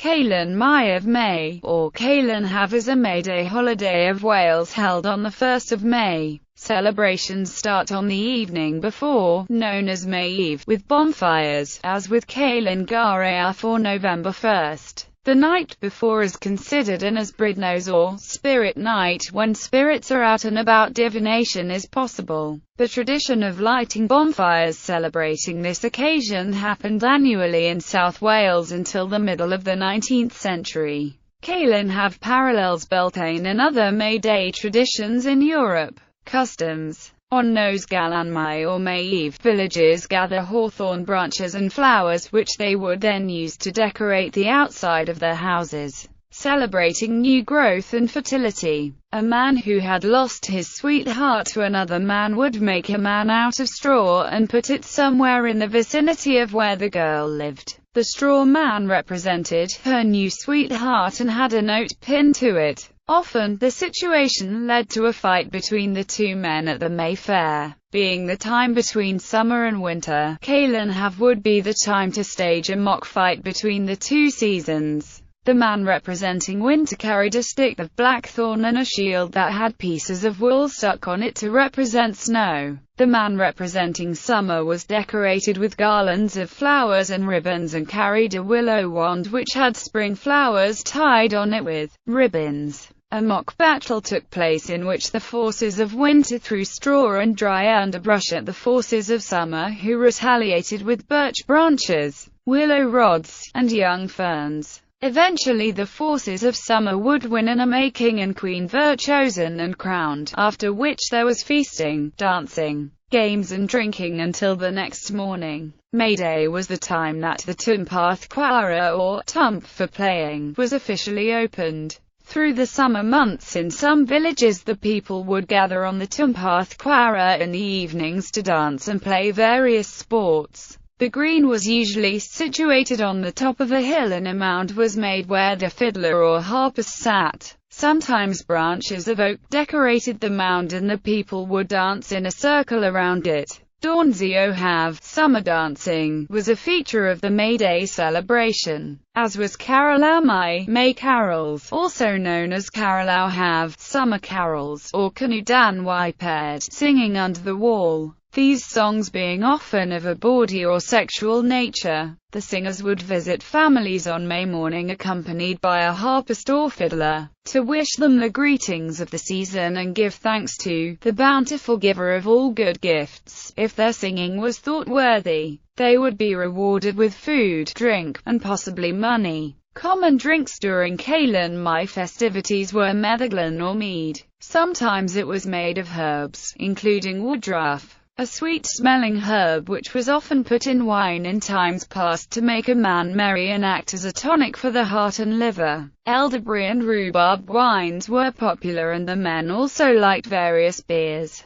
Calan Mai of May, or Calan Haf, is a May Day holiday of Wales held on the 1st of May. Celebrations start on the evening before, known as May Eve, with bonfires, as with Calan Gareaf or November 1st. The night before is considered an Ysbrydnos or spirit night, when spirits are out and about. Divination is possible. The tradition of lighting bonfires celebrating this occasion happened annually in South Wales until the middle of the 19th century. Calan have parallels Beltane and other May Day traditions in Europe. Customs. On Nos Calan Mai or May Eve, villagers gather hawthorn branches and flowers, which they would then use to decorate the outside of their houses, celebrating new growth and fertility. A man who had lost his sweetheart to another man would make a man out of straw and put it somewhere in the vicinity of where the girl lived. The straw man represented her new sweetheart and had a note pinned to it. Often, the situation led to a fight between the two men at the May Fair. Being the time between summer and winter, Calan Haf would be the time to stage a mock fight between the two seasons. The man representing winter carried a stick of blackthorn and a shield that had pieces of wool stuck on it to represent snow. The man representing summer was decorated with garlands of flowers and ribbons and carried a willow wand which had spring flowers tied on it with ribbons. A mock battle took place in which the forces of winter threw straw and dry underbrush at the forces of summer, who retaliated with birch branches, willow rods, and young ferns. Eventually the forces of summer would win and a May king and queen were chosen and crowned, after which there was feasting, dancing, games and drinking until the next morning. May Day was the time that the Twmpath Chwara, or tump for playing, was officially opened. Through the summer months in some villages the people would gather on the Twmpath Chwara in the evenings to dance and play various sports. The green was usually situated on the top of a hill and a mound was made where the fiddler or harpist sat. Sometimes branches of oak decorated the mound and the people would dance in a circle around it. Dawnzio Have, summer dancing, was a feature of the May Day celebration, as was Calan Mai, May carols, also known as Calan Have, summer carols, or Canudan Wyped, singing under the wall. These songs being often of a bawdy or sexual nature. The singers would visit families on May morning accompanied by a harpist or fiddler, to wish them the greetings of the season and give thanks to the bountiful giver of all good gifts. If their singing was thought worthy, they would be rewarded with food, drink, and possibly money. Common drinks during Calan Mai festivities were meddyglan or mead. Sometimes it was made of herbs, including woodruff, a sweet-smelling herb which was often put in wine in times past to make a man merry and act as a tonic for the heart and liver. Elderberry and rhubarb wines were popular and the men also liked various beers.